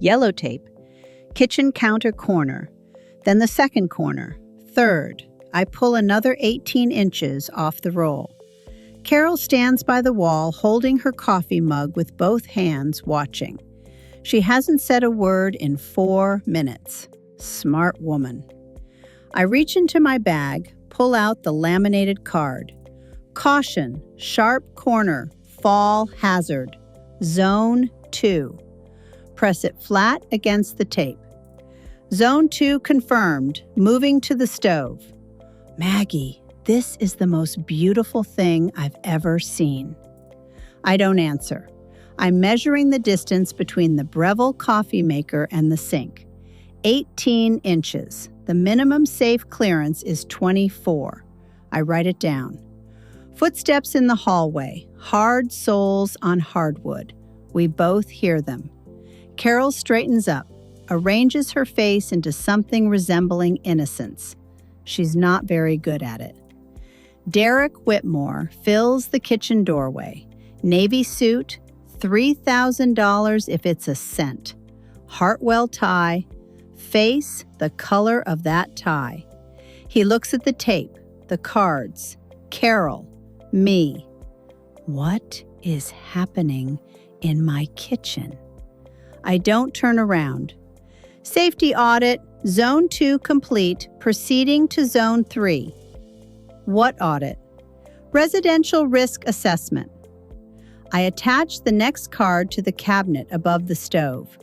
Yellow tape. Kitchen counter corner. Then the second corner. Third. I pull another 18 inches off the roll. Carol stands by the wall holding her coffee mug with both hands, watching. She hasn't said a word in 4 minutes. Smart woman. I reach into my bag, pull out the laminated card. Caution, sharp corner, fall hazard. Zone 2. Press it flat against the tape. Zone 2 confirmed, moving to the stove. Maggie, this is the most beautiful thing I've ever seen. I don't answer. I'm measuring the distance between the Breville coffee maker and the sink. 18 inches. The minimum safe clearance is 24. I write it down. Footsteps in the hallway, hard soles on hardwood. We both hear them. Carol straightens up, arranges her face into something resembling innocence. She's not very good at it. Derek Whitmore fills the kitchen doorway. Navy suit, $3,000 if it's a cent. Hartwell tie, face the color of that tie. He looks at the tape, the cards, Carol, me. What is happening in my kitchen? I don't turn around. Safety audit, Zone 2 complete, proceeding to Zone 3. What audit? Residential risk assessment. I attach the next card to the cabinet above the stove.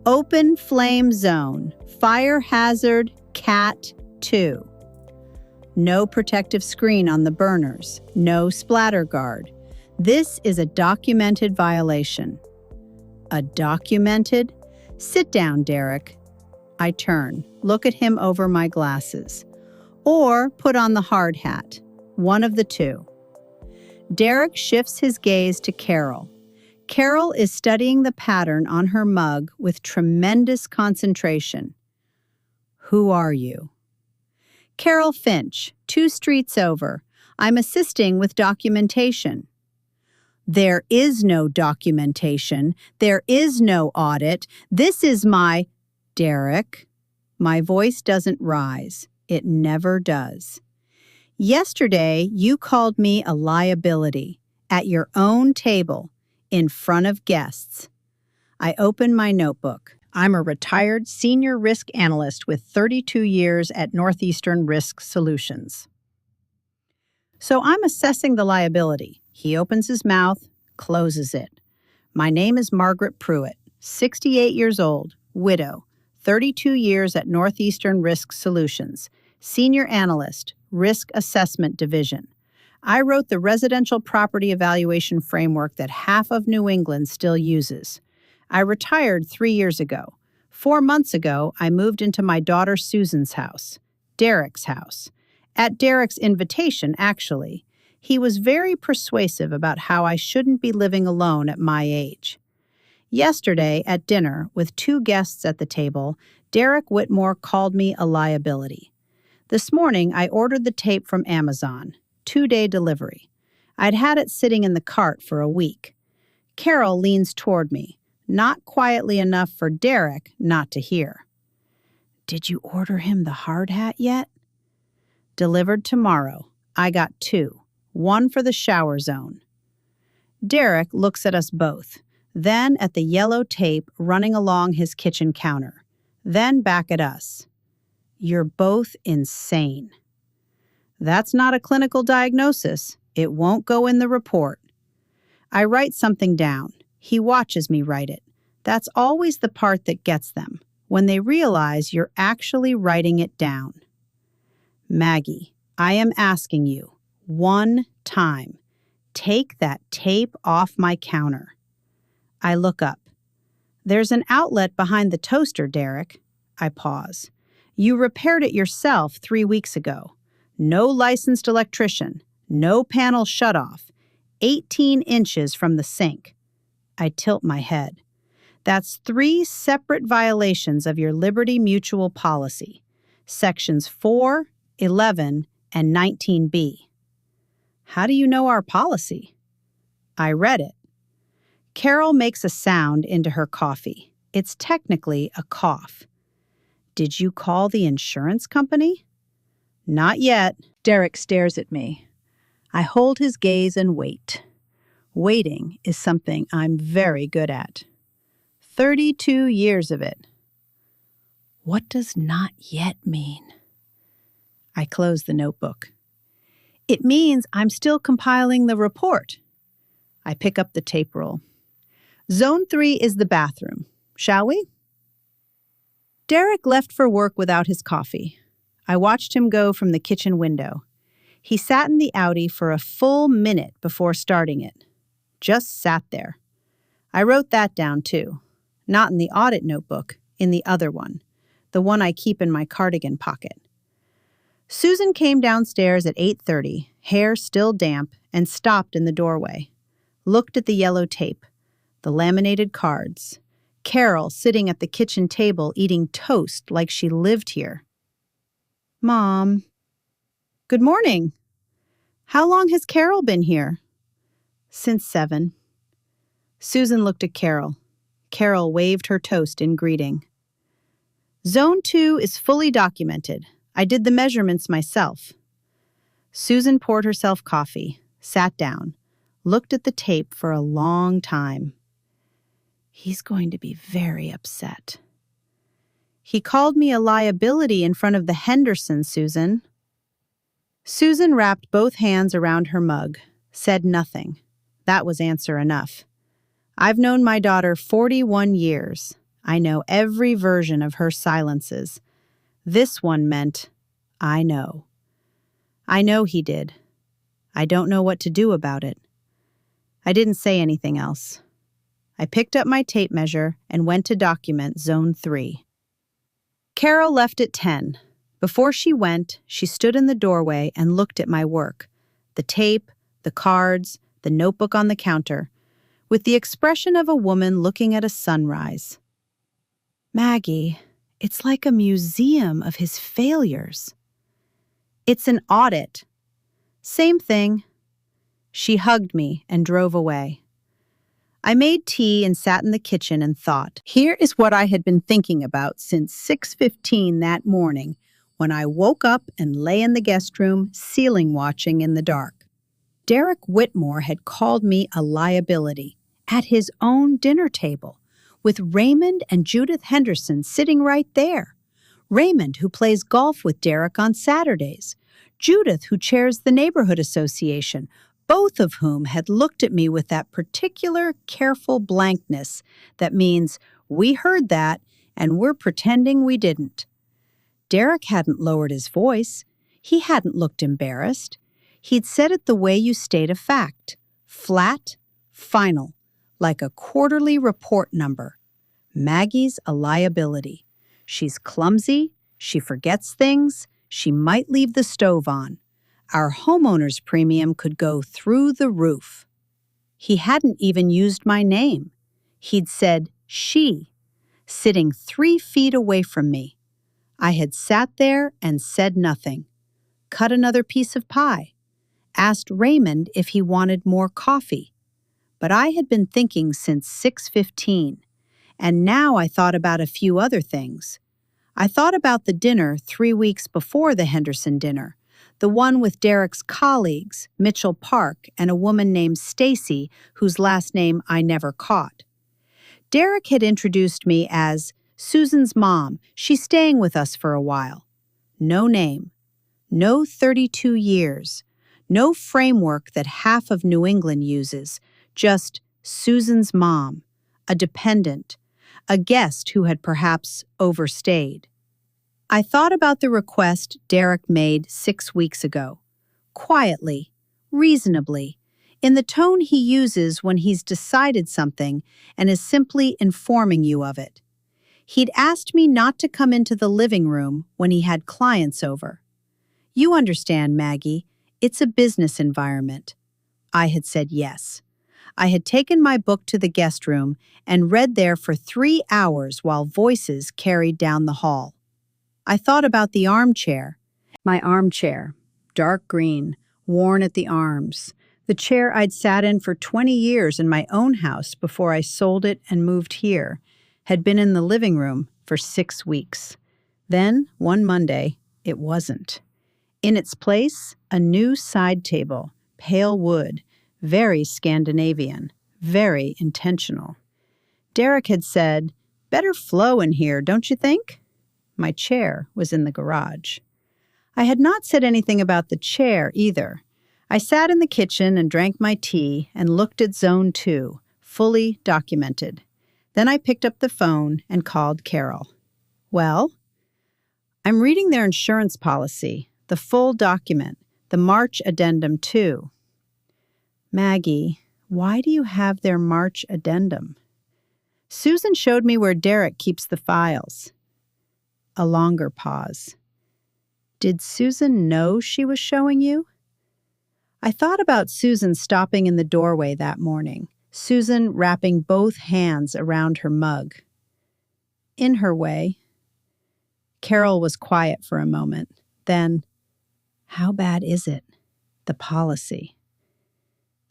Open flame zone, fire hazard, cat 2. No protective screen on the burners, no splatter guard. This is a documented violation. A documented? Sit down, Derek. I turn, look at him over my glasses. Or put on the hard hat, one of the two. Derek shifts his gaze to Carol. Carol is studying the pattern on her mug with tremendous concentration. Who are you? Carol Finch, 2 streets over. I'm assisting with documentation. There is no documentation. There is no audit. This is my... Derek. My voice doesn't rise. It never does. Yesterday, you called me a liability at your own table in front of guests. I open my notebook. I'm a retired senior risk analyst with 32 years at Northeastern Risk Solutions. So I'm assessing the liability. He opens his mouth, closes it. My name is Margaret Pruitt, 68 years old, widow, 32 years at Northeastern Risk Solutions, senior analyst, Risk Assessment Division. I wrote the residential property evaluation framework that half of New England still uses. I retired 3 years ago. 4 months ago, I moved into my daughter Susan's house, Derek's house. At Derek's invitation, actually. He was very persuasive about how I shouldn't be living alone at my age. Yesterday, at dinner, with 2 guests at the table, Derek Whitmore called me a liability. This morning, I ordered the tape from Amazon, 2-day delivery. I'd had it sitting in the cart for a week. Carol leans toward me, not quietly enough for Derek not to hear. Did you order him the hard hat yet? Delivered tomorrow. I got 2, 1 for the shower zone. Derek looks at us both, then at the yellow tape running along his kitchen counter, then back at us. You're both insane. That's not a clinical diagnosis. It won't go in the report. I write something down. He watches me write it. That's always the part that gets them, when they realize you're actually writing it down. Maggie, I am asking you, one time, take that tape off my counter. I look up. There's an outlet behind the toaster, Derek. I pause. You repaired it yourself 3 weeks ago. No licensed electrician, no panel shutoff, 18 inches from the sink. I tilt my head. That's 3 separate violations of your Liberty Mutual policy, Sections 4, 11, and 19B. How do you know our policy? I read it. Carol makes a sound into her coffee. It's technically a cough. Did you call the insurance company? Not yet. Derek stares at me. I hold his gaze and wait. Waiting is something I'm very good at. 32 years of it. What does not yet mean? I close the notebook. It means I'm still compiling the report. I pick up the tape roll. Zone 3 is the bathroom. Shall we? Derek left for work without his coffee. I watched him go from the kitchen window. He sat in the Audi for a full minute before starting it. Just sat there. I wrote that down too. Not in the audit notebook, in the other one. The one I keep in my cardigan pocket. Susan came downstairs at 8:30, hair still damp, and stopped in the doorway. Looked at the yellow tape, the laminated cards. Carol sitting at the kitchen table eating toast like she lived here. Mom. Good morning. How long has Carol been here? Since 7. Susan looked at Carol. Carol waved her toast in greeting. Zone 2 is fully documented. I did the measurements myself. Susan poured herself coffee, sat down, looked at the tape for a long time. He's going to be very upset. He called me a liability in front of the Hendersons, Susan. Susan wrapped both hands around her mug, said nothing. That was answer enough. I've known my daughter 41 years. I know every version of her silences. This one meant, I know. I know he did. I don't know what to do about it. I didn't say anything else. I picked up my tape measure and went to document Zone 3. Carol left at 10. Before she went, she stood in the doorway and looked at my work, the tape, the cards, the notebook on the counter, with the expression of a woman looking at a sunrise. Maggie, it's like a museum of his failures. It's an audit. Same thing. She hugged me and drove away. I made tea and sat in the kitchen and thought. Here is what I had been thinking about since 6:15 that morning when I woke up and lay in the guest room ceiling watching in the dark. Derek Whitmore had called me a liability at his own dinner table, with Raymond and Judith Henderson sitting right there. Raymond, who plays golf with Derek on Saturdays. Judith, who chairs the neighborhood association, both of whom had looked at me with that particular careful blankness that means we heard that and we're pretending we didn't. Derek hadn't lowered his voice. He hadn't looked embarrassed. He'd said it the way you state a fact. Flat, final, like a quarterly report number. Maggie's a liability. She's clumsy, she forgets things, she might leave the stove on. Our homeowner's premium could go through the roof. He hadn't even used my name. He'd said she, sitting 3 feet away from me. I had sat there and said nothing. Cut another piece of pie. Asked Raymond if he wanted more coffee. But I had been thinking since 6:15, and now I thought about a few other things. I thought about the dinner 3 weeks before the Henderson dinner, the one with Derek's colleagues, Mitchell Park, and a woman named Stacy, whose last name I never caught. Derek had introduced me as Susan's mom. She's staying with us for a while. No name. No 32 years. No framework that half of New England uses. Just Susan's mom, a dependent, a guest who had perhaps overstayed. I thought about the request Derek made 6 weeks ago, quietly, reasonably, in the tone he uses when he's decided something and is simply informing you of it. He'd asked me not to come into the living room when he had clients over. You understand, Maggie, it's a business environment. I had said yes. I had taken my book to the guest room and read there for 3 hours while voices carried down the hall. I thought about the armchair. My armchair, dark green, worn at the arms. The chair I'd sat in for 20 years in my own house before I sold it and moved here, had been in the living room for 6 weeks. Then, one Monday, it wasn't. In its place, a new side table, pale wood, very Scandinavian, very intentional. Derek had said, "Better flow in here, don't you think?" My chair was in the garage. I had not said anything about the chair either. I sat in the kitchen and drank my tea and looked at Zone 2, fully documented. Then I picked up the phone and called Carol. "Well?" "I'm reading their insurance policy, the full document, the March addendum too." "Maggie, why do you have their March addendum?" "Susan showed me where Derek keeps the files." A longer pause. "Did Susan know she was showing you?" I thought about Susan stopping in the doorway that morning, Susan wrapping both hands around her mug. In her way. Carol was quiet for a moment. Then, "How bad is it? The policy."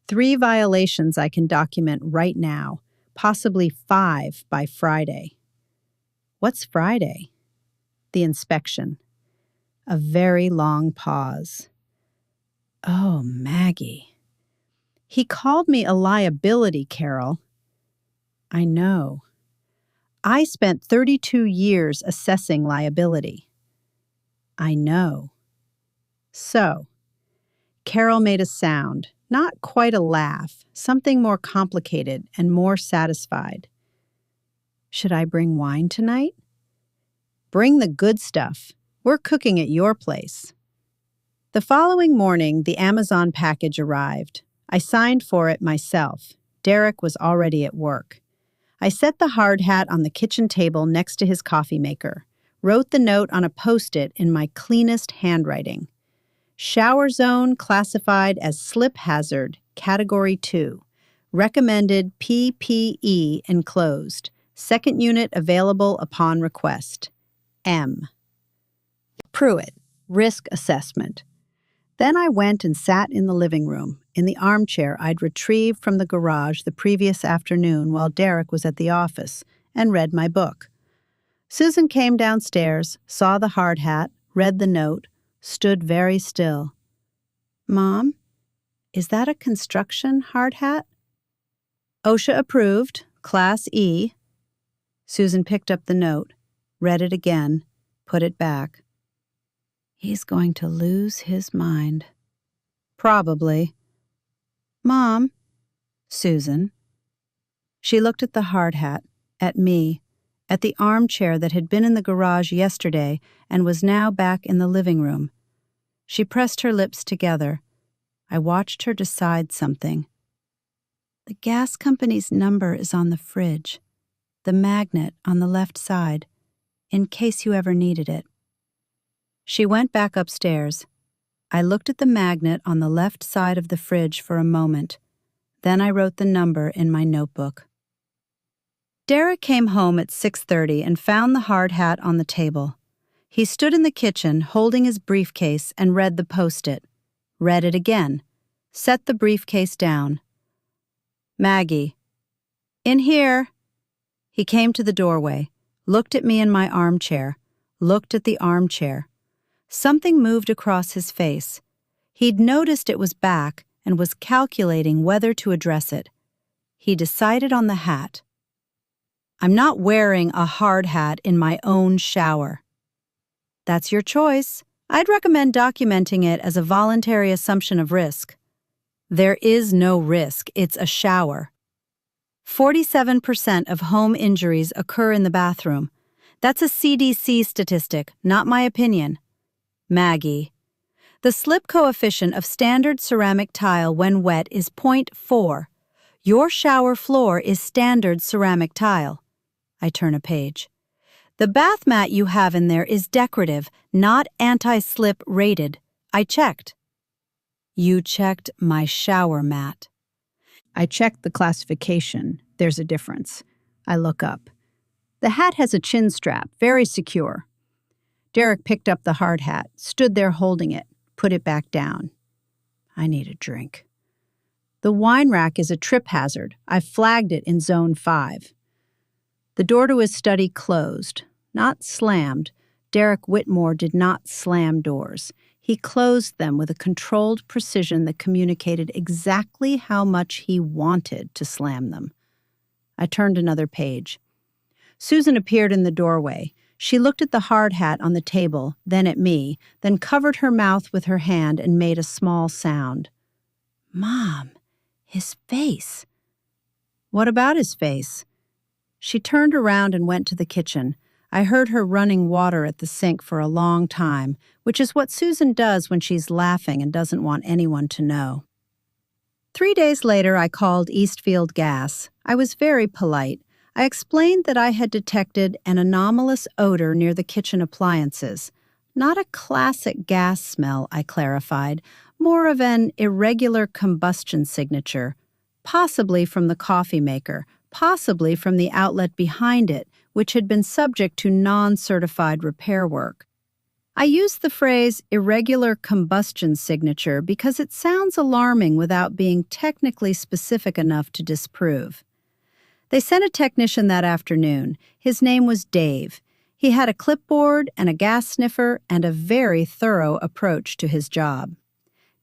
3 violations I can document right now, possibly 5 by Friday. What's Friday? The inspection. A very long pause. "Oh, Maggie." "He called me a liability, Carol." "I know. I spent 32 years assessing liability." "I know." "So." Carol made a sound, not quite a laugh, something more complicated and more satisfied. "Should I bring wine tonight?" "Bring the good stuff. We're cooking at your place." The following morning, the Amazon package arrived. I signed for it myself. Derek was already at work. I set the hard hat on the kitchen table next to his coffee maker, wrote the note on a Post-it in my cleanest handwriting. Shower zone classified as slip hazard, Category 2. Recommended PPE enclosed. Second unit available upon request. M. Pruitt, risk assessment. Then I went and sat in the living room, in the armchair I'd retrieved from the garage the previous afternoon while Derek was at the office, and read my book. Susan came downstairs, saw the hard hat, read the note, stood very still. "Mom, is that a construction hard hat?" "OSHA approved, Class E." Susan picked up the note, read it again, put it back. "He's going to lose his mind." "Probably." "Mom." "Susan." She looked at the hard hat, at me, at the armchair that had been in the garage yesterday and was now back in the living room. She pressed her lips together. I watched her decide something. "The gas company's number is on the fridge, the magnet on the left side, in case you ever needed it." She went back upstairs. I looked at the magnet on the left side of the fridge for a moment. Then I wrote the number in my notebook. Derek came home at 6:30 and found the hard hat on the table. He stood in the kitchen holding his briefcase and read the Post-it. Read it again. Set the briefcase down. "Maggie." "In here." He came to the doorway, looked at me in my armchair, looked at the armchair. Something moved across his face. He'd noticed it was back and was calculating whether to address it. He decided on the hat. "I'm not wearing a hard hat in my own shower." "That's your choice. I'd recommend documenting it as a voluntary assumption of risk." "There is no risk. It's a shower." 47% of home injuries occur in the bathroom. That's a CDC statistic, not my opinion. "Maggie." The slip coefficient of standard ceramic tile when wet is 0.4. Your shower floor is standard ceramic tile. I turn a page. "The bath mat you have in there is decorative, not anti-slip rated. I checked." "You checked my shower mat." I checked the classification. There's a difference. I look up. The hat has a chin strap, very secure. Derek picked up the hard hat, stood there holding it, put it back down. I need a drink. "The wine rack is a trip hazard. I've flagged it in Zone 5. The door to his study closed, not slammed. Derek Whitmore did not slam doors. He closed them with a controlled precision that communicated exactly how much he wanted to slam them. I turned another page. Susan appeared in the doorway. She looked at the hard hat on the table, then at me, then covered her mouth with her hand and made a small sound. "Mom, his face." "What about his face?" She turned around and went to the kitchen. I heard her running water at the sink for a long time, which is what Susan does when she's laughing and doesn't want anyone to know. 3 days later, I called Eastfield Gas. I was very polite. I explained that I had detected an anomalous odor near the kitchen appliances. Not a classic gas smell, I clarified, more of an irregular combustion signature, possibly from the coffee maker, possibly from the outlet behind it, which had been subject to non-certified repair work. I used the phrase irregular combustion signature because it sounds alarming without being technically specific enough to disprove. They sent a technician that afternoon. His name was Dave. He had a clipboard and a gas sniffer and a very thorough approach to his job.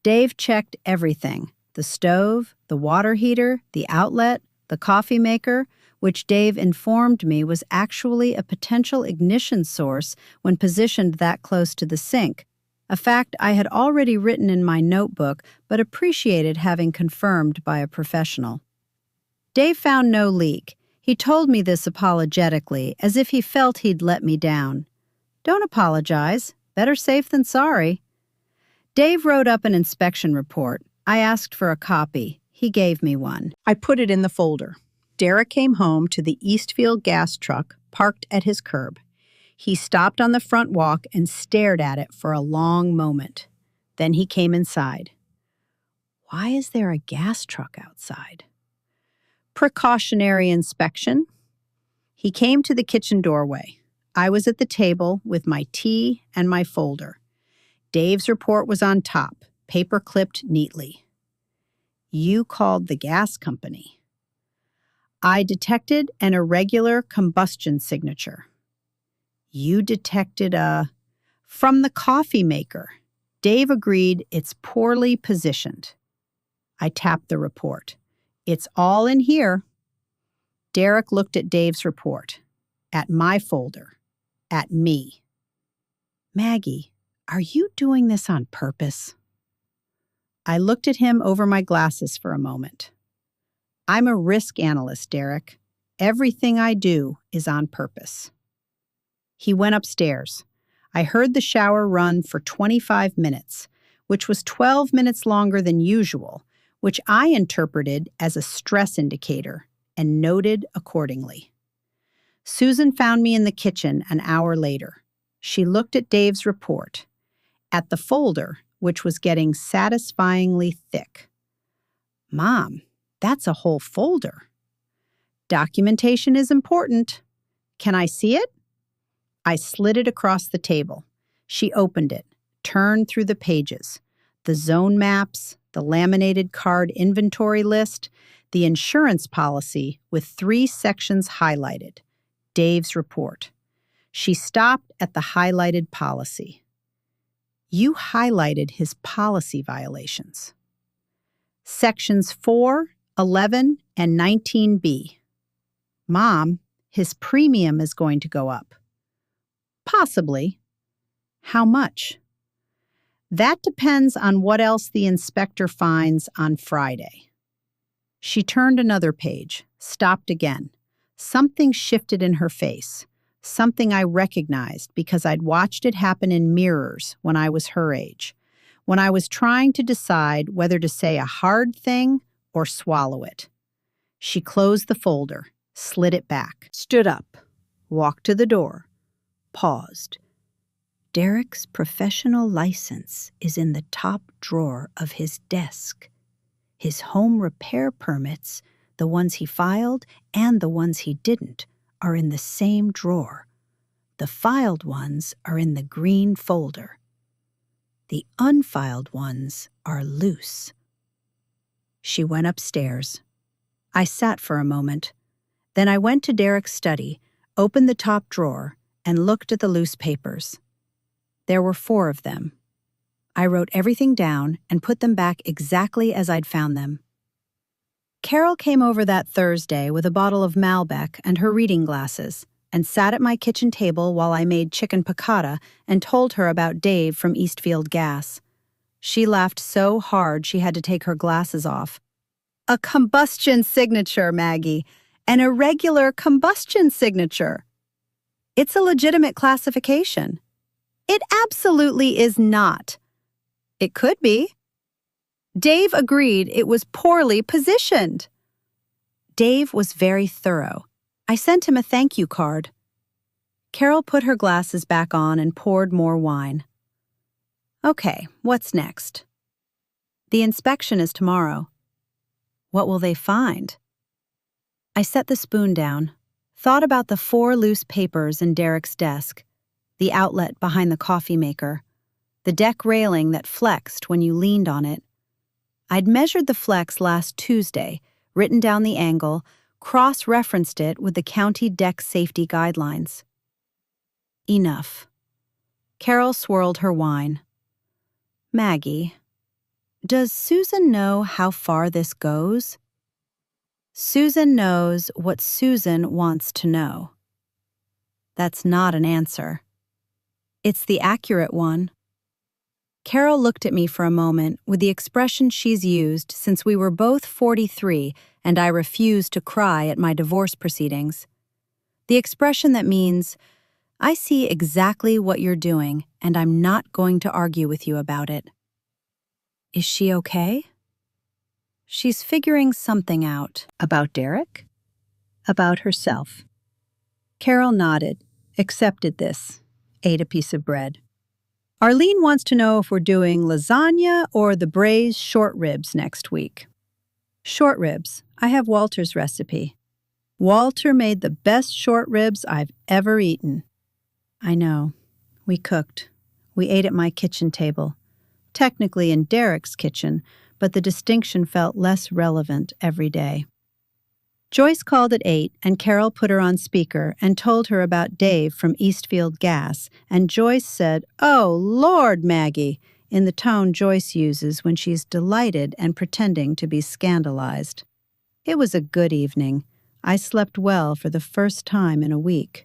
Dave checked everything: the stove, the water heater, the outlet, the coffee maker, which Dave informed me was actually a potential ignition source when positioned that close to the sink, a fact I had already written in my notebook but appreciated having confirmed by a professional. Dave found no leak. He told me this apologetically, as if he felt he'd let me down. "Don't apologize. Better safe than sorry." Dave wrote up an inspection report. I asked for a copy. He gave me one. I put it in the folder. Derek came home to the Eastfield gas truck parked at his curb. He stopped on the front walk and stared at it for a long moment. Then he came inside. Why is there a gas truck outside? Precautionary inspection. He came to the kitchen doorway. I was at the table with my tea and my folder. Dave's report was on top, paper clipped neatly. "You called the gas company." "I detected an irregular combustion signature." "You detected from the coffee maker." Dave agreed it's poorly positioned. I tapped the report. "It's all in here." Derek looked at Dave's report, at my folder, at me. "Maggie, are you doing this on purpose?" I looked at him over my glasses for a moment. "I'm a risk analyst, Derek. Everything I do is on purpose." He went upstairs. I heard the shower run for 25 minutes, which was 12 minutes longer than usual, which I interpreted as a stress indicator and noted accordingly. Susan found me in the kitchen an hour later. She looked at Dave's report, at the folder, which was getting satisfyingly thick. "Mom, that's a whole folder." "Documentation is important. Can I see it?" I slid it across the table. She opened it, turned through the pages. The zone maps, the laminated card inventory list, the insurance policy with 3 sections highlighted. Dave's report. She stopped at the highlighted policy. "You highlighted his policy violations." Sections 4, 11, and 19B. "Mom, his premium is going to go up." "Possibly." "How much?" "That depends on what else the inspector finds on Friday." She turned another page, stopped again. Something shifted in her face, something I recognized because I'd watched it happen in mirrors when I was her age, when I was trying to decide whether to say a hard thing or swallow it. She closed the folder, slid it back, stood up, walked to the door, paused. "Derek's professional license is in the top drawer of his desk. His home repair permits, the ones he filed and the ones he didn't, are in the same drawer. The filed ones are in the green folder. The unfiled ones are loose." She went upstairs. I sat for a moment. Then I went to Derek's study, opened the top drawer, and looked at the loose papers. There were 4 of them. I wrote everything down and put them back exactly as I'd found them. Carol came over that Thursday with a bottle of Malbec and her reading glasses and sat at my kitchen table while I made chicken piccata and told her about Dave from Eastfield Gas. She laughed so hard she had to take her glasses off. A combustion signature, Maggie. An irregular combustion signature. It's a legitimate classification. It absolutely is not. It could be. Dave agreed it was poorly positioned. Dave was very thorough. I sent him a thank you card. Carol put her glasses back on and poured more wine. Okay, what's next? The inspection is tomorrow. What will they find? I set the spoon down, thought about the 4 loose papers in Derek's desk, the outlet behind the coffee maker, the deck railing that flexed when you leaned on it. I'd measured the flex last Tuesday, written down the angle, cross-referenced it with the county deck safety guidelines. Enough. Carol swirled her wine. Maggie, does Susan know how far this goes? Susan knows what Susan wants to know. That's not an answer. It's the accurate one. Carol looked at me for a moment with the expression she's used since we were both 43 and I refused to cry at my divorce proceedings. The expression that means, I see exactly what you're doing and I'm not going to argue with you about it. Is she okay? She's figuring something out. About Derek? About herself. Carol nodded, accepted this, ate a piece of bread. Arlene wants to know if we're doing lasagna or the braised short ribs next week. Short ribs. I have Walter's recipe. Walter made the best short ribs I've ever eaten. I know. We cooked. We ate at my kitchen table. Technically in Derek's kitchen, but the distinction felt less relevant every day. Joyce called at 8, and Carol put her on speaker and told her about Dave from Eastfield Gas, and Joyce said, "Oh, Lord, Maggie," in the tone Joyce uses when she's delighted and pretending to be scandalized. It was a good evening. I slept well for the first time in a week.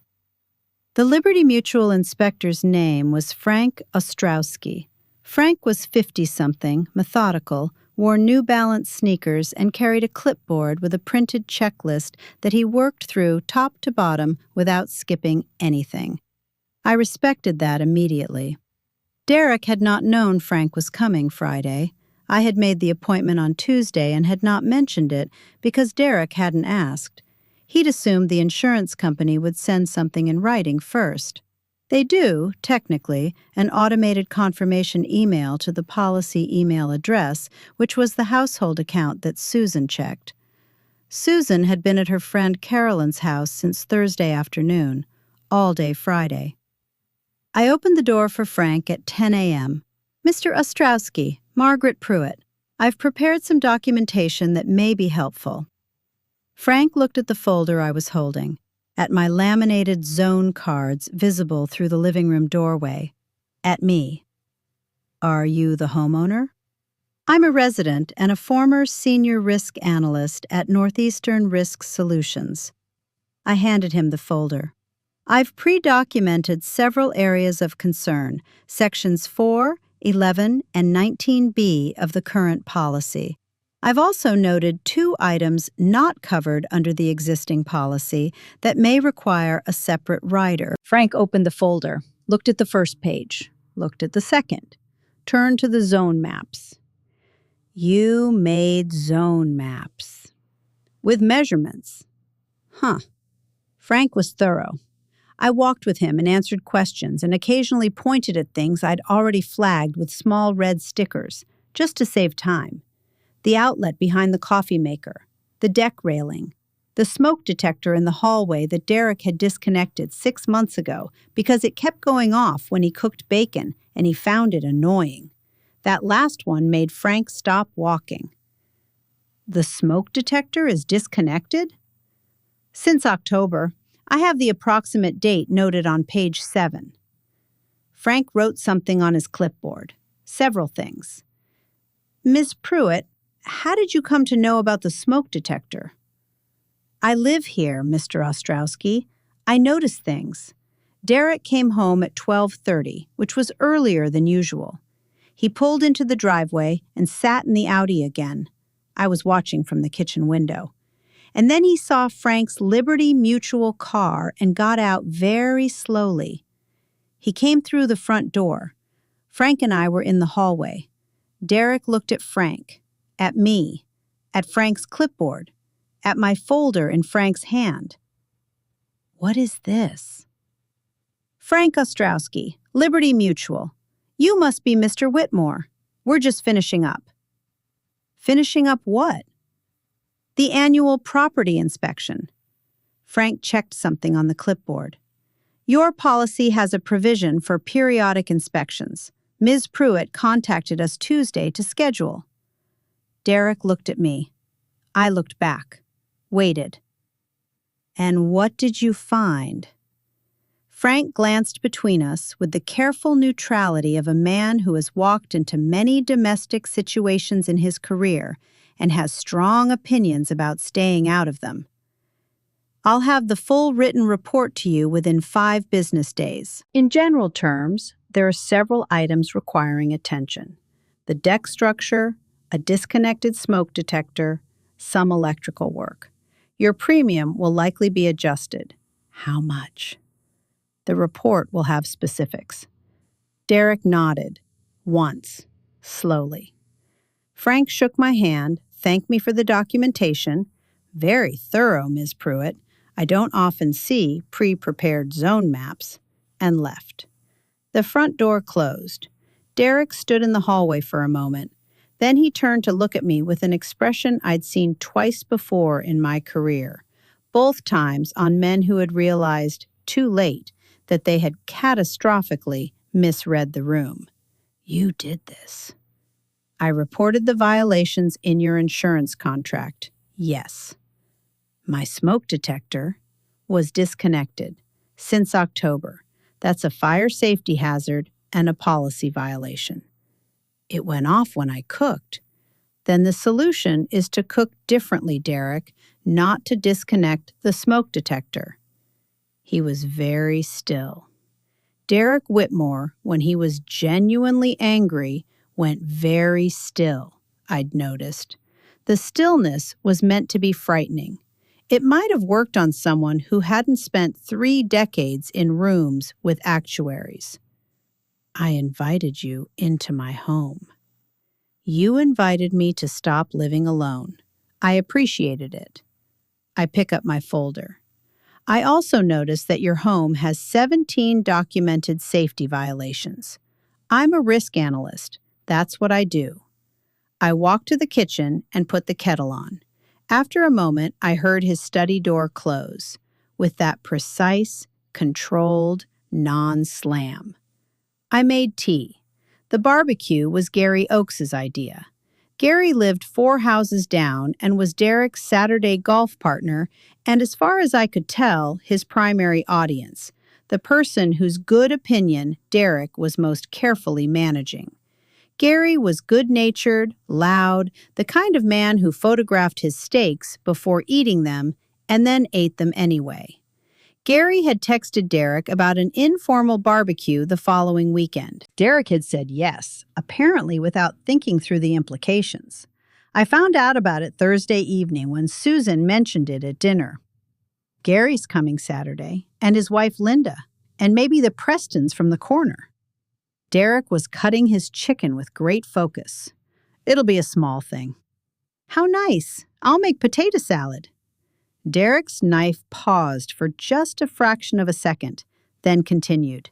The Liberty Mutual inspector's name was Frank Ostrowski. Frank was 50-something, methodical, wore New Balance sneakers, and carried a clipboard with a printed checklist that he worked through top to bottom without skipping anything. I respected that immediately. Derek had not known Frank was coming Friday. I had made the appointment on Tuesday and had not mentioned it because Derek hadn't asked. He'd assumed the insurance company would send something in writing first. They do, technically, an automated confirmation email to the policy email address, which was the household account that Susan checked. Susan had been at her friend Carolyn's house since Thursday afternoon, all day Friday. I opened the door for Frank at 10 a.m. "Mr. Ostrowski, Margaret Pruitt. I've prepared some documentation that may be helpful." Frank looked at the folder I was holding, at my laminated zone cards visible through the living room doorway, at me. "Are you the homeowner?" "I'm a resident and a former senior risk analyst at Northeastern Risk Solutions." I handed him the folder. "I've pre-documented several areas of concern, sections 4, 11, and 19B of the current policy. I've also noted 2 items not covered under the existing policy that may require a separate rider." Frank opened the folder, looked at the first page, looked at the second, turned to the zone maps. "You made zone maps. With measurements." Huh. Frank was thorough. I walked with him and answered questions and occasionally pointed at things I'd already flagged with small red stickers, just to save time. The outlet behind the coffee maker, the deck railing, the smoke detector in the hallway that Derek had disconnected 6 months ago because it kept going off when he cooked bacon and he found it annoying. That last one made Frank stop walking. "The smoke detector is disconnected?" "Since October. I have the approximate date noted on page 7. Frank wrote something on his clipboard. Several things. Miss Pruitt, how did you come to know about the smoke detector? I live here, Mr. Ostrowski. I notice things. Derek came home at 12:30, which was earlier than usual. He pulled into the driveway and sat in the Audi again. I was watching from the kitchen window. And then he saw Frank's Liberty Mutual car and got out very slowly. He came through the front door. Frank and I were in the hallway. Derek looked at Frank, at me, at Frank's clipboard, at my folder in Frank's hand. What is this? Frank Ostrowski, Liberty Mutual. You must be Mr. Whitmore. We're just finishing up. Finishing up what? The annual property inspection. Frank checked something on the clipboard. Your policy has a provision for periodic inspections. Ms. Pruitt contacted us Tuesday to schedule. Derek looked at me. I looked back, waited. And what did you find? Frank glanced between us with the careful neutrality of a man who has walked into many domestic situations in his career and has strong opinions about staying out of them. I'll have the full written report to you within 5 business days. In general terms, there are several items requiring attention. The deck structure, a disconnected smoke detector, some electrical work. Your premium will likely be adjusted. How much? The report will have specifics. Derek nodded, once, slowly. Frank shook my hand, thanked me for the documentation. Very thorough, Ms. Pruitt. I don't often see pre-prepared zone maps, and left. The front door closed. Derek stood in the hallway for a moment. Then he turned to look at me with an expression I'd seen twice before in my career, both times on men who had realized, too late, that they had catastrophically misread the room. You did this. I reported the violations in your insurance contract. Yes. My smoke detector was disconnected since October. That's a fire safety hazard and a policy violation. It went off when I cooked. Then the solution is to cook differently, Derek, not to disconnect the smoke detector. He was very still. Derek Whitmore, when he was genuinely angry, went very still, I'd noticed. The stillness was meant to be frightening. It might have worked on someone who hadn't spent 3 decades in rooms with actuaries. I invited you into my home. You invited me to stop living alone. I appreciated it. I pick up my folder. I also noticed that your home has 17 documented safety violations. I'm a risk analyst. That's what I do. I walked to the kitchen and put the kettle on. After a moment, I heard his study door close, with that precise, controlled, non-slam. I made tea. The barbecue was Gary Oakes's idea. Gary lived 4 houses down and was Derek's Saturday golf partner, and as far as I could tell, his primary audience, the person whose good opinion Derek was most carefully managing. Gary was good-natured, loud, the kind of man who photographed his steaks before eating them and then ate them anyway. Gary had texted Derek about an informal barbecue the following weekend. Derek had said yes, apparently without thinking through the implications. I found out about it Thursday evening when Susan mentioned it at dinner. Gary's coming Saturday, and his wife Linda, and maybe the Prestons from the corner. Derek was cutting his chicken with great focus. It'll be a small thing. How nice. I'll make potato salad. Derek's knife paused for just a fraction of a second, then continued.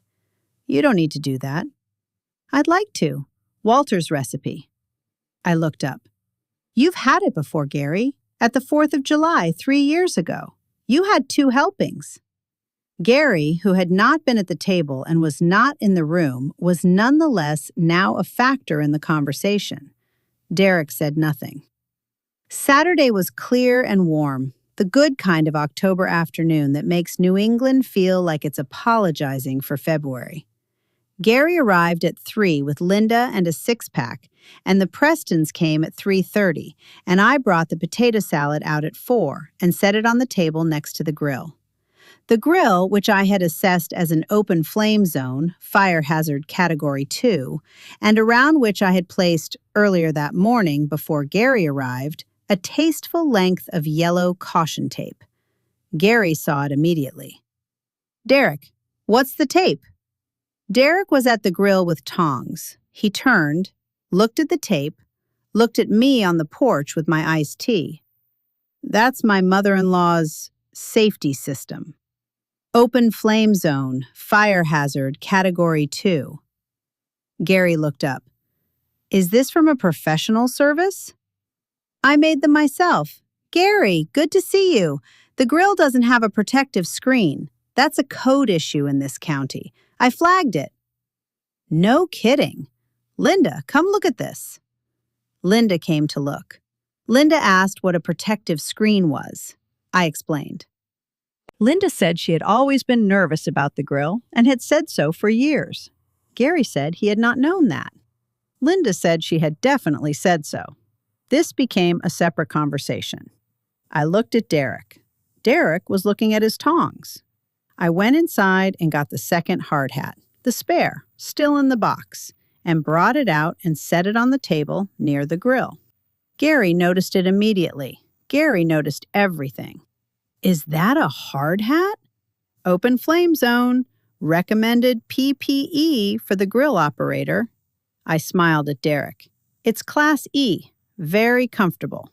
You don't need to do that. I'd like to. Walter's recipe. I looked up. You've had it before, Gary. At the 4th of July, 3 years ago. You had 2 helpings. Gary, who had not been at the table and was not in the room, was nonetheless now a factor in the conversation. Derek said nothing. Saturday was clear and warm. The good kind of October afternoon that makes New England feel like it's apologizing for February. Gary arrived at 3 with Linda and a six-pack, and the Prestons came at 3:30, and I brought the potato salad out at 4 and set it on the table next to the grill. The grill, which I had assessed as an open flame zone, fire hazard category 2, and around which I had placed, earlier that morning before Gary arrived, a tasteful length of yellow caution tape. Gary saw it immediately. "Derek, what's the tape?" Derek was at the grill with tongs. He turned, looked at the tape, looked at me on the porch with my iced tea. "That's my mother-in-law's safety system. Open flame zone, fire hazard, category 2. Gary looked up. "Is this from a professional service?" "I made them myself." "Gary, good to see you. The grill doesn't have a protective screen. That's a code issue in this county. I flagged it." "No kidding. Linda, come look at this." Linda came to look. Linda asked what a protective screen was. I explained. Linda said she had always been nervous about the grill and had said so for years. Gary said he had not known that. Linda said she had definitely said so. This became a separate conversation. I looked at Derek. Derek was looking at his tongs. I went inside and got the second hard hat, the spare, still in the box, and brought it out and set it on the table near the grill. Gary noticed it immediately. Gary noticed everything. "Is that a hard hat?" "Open flame zone, recommended PPE for the grill operator." I smiled at Derek. "It's Class E, very comfortable."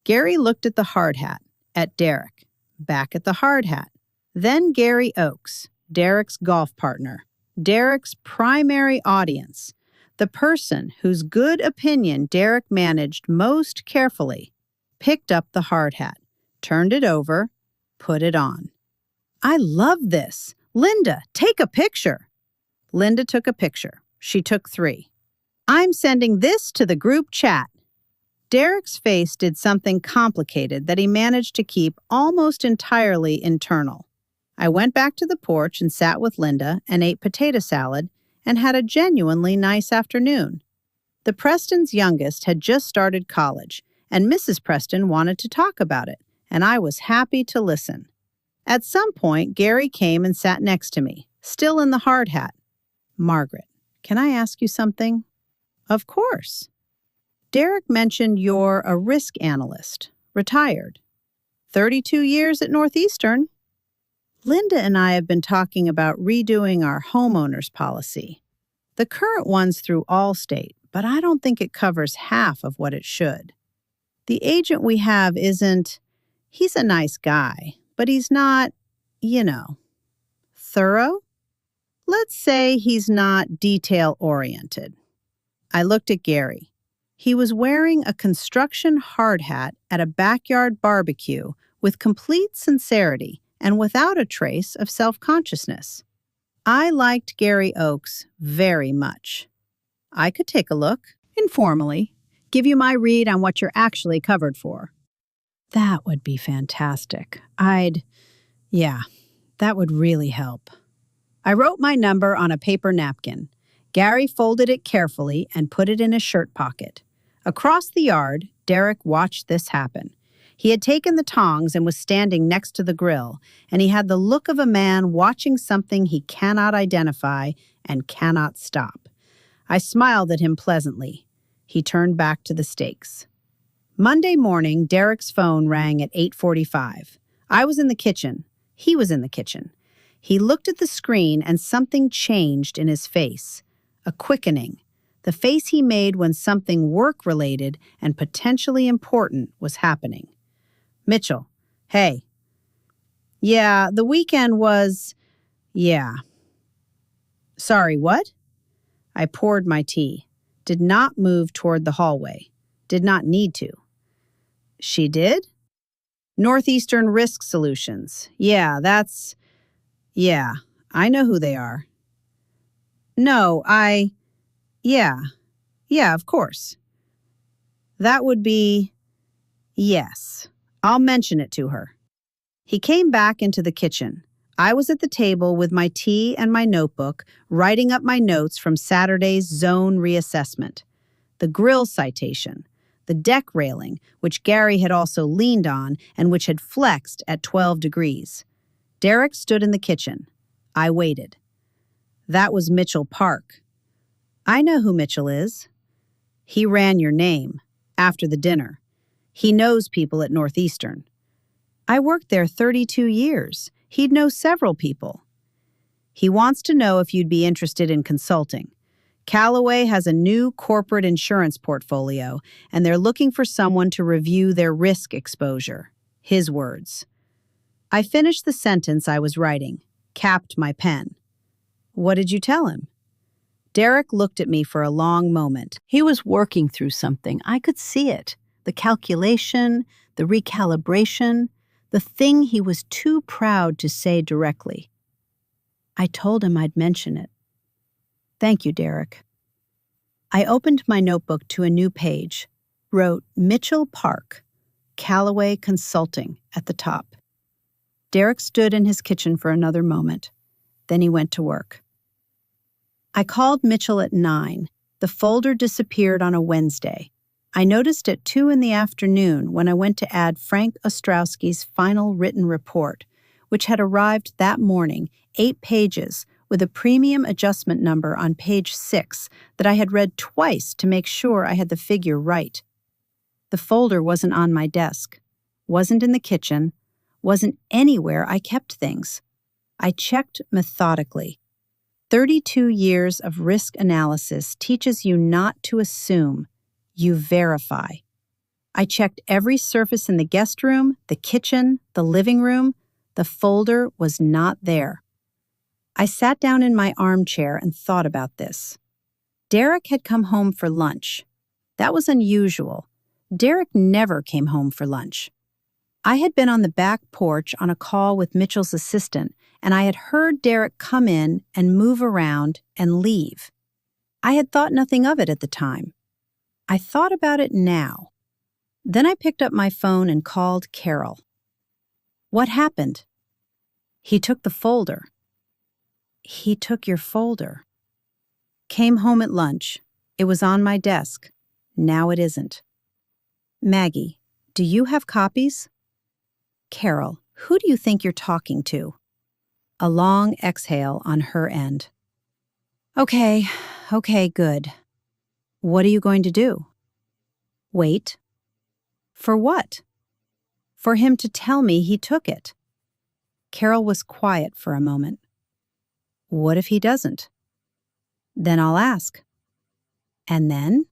Gary looked at the hard hat, at Derek, back at the hard hat. Then Gary Oakes, Derek's golf partner, Derek's primary audience, the person whose good opinion Derek managed most carefully, picked up the hard hat, turned it over, put it on. "I love this. Linda, take a picture." Linda took a picture. She took 3. "I'm sending this to the group chat." Derek's face did something complicated that he managed to keep almost entirely internal. I went back to the porch and sat with Linda and ate potato salad and had a genuinely nice afternoon. The Prestons' youngest had just started college, and Mrs. Preston wanted to talk about it, and I was happy to listen. At some point, Gary came and sat next to me, still in the hard hat. "Margaret, can I ask you something?" "Of course." "Derek mentioned you're a risk analyst, retired. 32 years at Northeastern." "Linda and I have been talking about redoing our homeowners policy. The current one's through Allstate, but I don't think it covers half of what it should. The agent we have he's a nice guy, but he's not, thorough? Let's say he's not detail-oriented." I looked at Gary. He was wearing a construction hard hat at a backyard barbecue with complete sincerity and without a trace of self-consciousness. I liked Gary Oakes very much. "I could take a look, informally, give you my read on what you're actually covered for." "That would be fantastic. That would really help." I wrote my number on a paper napkin. Gary folded it carefully and put it in his shirt pocket. Across the yard, Derek watched this happen. He had taken the tongs and was standing next to the grill, and he had the look of a man watching something he cannot identify and cannot stop. I smiled at him pleasantly. He turned back to the steaks. Monday morning, Derek's phone rang at 8:45. I was in the kitchen. He was in the kitchen. He looked at the screen and something changed in his face. A quickening. The face he made when something work-related and potentially important was happening. "Mitchell, hey." "Yeah, the weekend was, yeah." "Sorry, what?" I poured my tea. Did not move toward the hallway. Did not need to. "She did?" "Northeastern Risk Solutions. Yeah, I know who they are." "No, yeah, of course." "That would be, yes, I'll mention it to her. He came back into the kitchen. I was at the table with my tea and my notebook, writing up my notes from Saturday's zone reassessment. The grill citation, the deck railing, which Gary had also leaned on and which had flexed at 12 degrees. Derek stood in the kitchen. I waited. That was Mitchell Park. I know who Mitchell is. He ran your name after the dinner. He knows people at Northeastern. I worked there 32 years. He'd know several people. He wants to know if you'd be interested in consulting. Callaway has a new corporate insurance portfolio, and they're looking for someone to review their risk exposure. His words. I finished the sentence I was writing, capped my pen. What did you tell him? Derek looked at me for a long moment. He was working through something. I could see it. The calculation, the recalibration, the thing he was too proud to say directly. I told him I'd mention it. Thank you, Derek. I opened my notebook to a new page, wrote Mitchell Park, Callaway Consulting at the top. Derek stood in his kitchen for another moment. Then he went to work. I called Mitchell at 9. The folder disappeared on a Wednesday. I noticed at 2 in the afternoon when I went to add Frank Ostrowski's final written report, which had arrived that morning, 8 pages, with a premium adjustment number on page 6 that I had read twice to make sure I had the figure right. The folder wasn't on my desk, wasn't in the kitchen, wasn't anywhere I kept things. I checked methodically. 32 years of risk analysis teaches you not to assume, you verify. I checked every surface in the guest room, the kitchen, the living room. The folder was not there. I sat down in my armchair and thought about this. Derek had come home for lunch. That was unusual. Derek never came home for lunch. I had been on the back porch on a call with Mitchell's assistant, and I had heard Derek come in and move around and leave. I had thought nothing of it at the time. I thought about it now. Then I picked up my phone and called Carol. What happened? He took the folder. He took your folder. Came home at lunch. It was on my desk. Now it isn't. Maggie, do you have copies? Carol, who do you think you're talking to? A long exhale on her end. Okay, good. What are you going to do? Wait. For what? For him to tell me he took it. Carol was quiet for a moment. What if he doesn't? Then I'll ask. And then?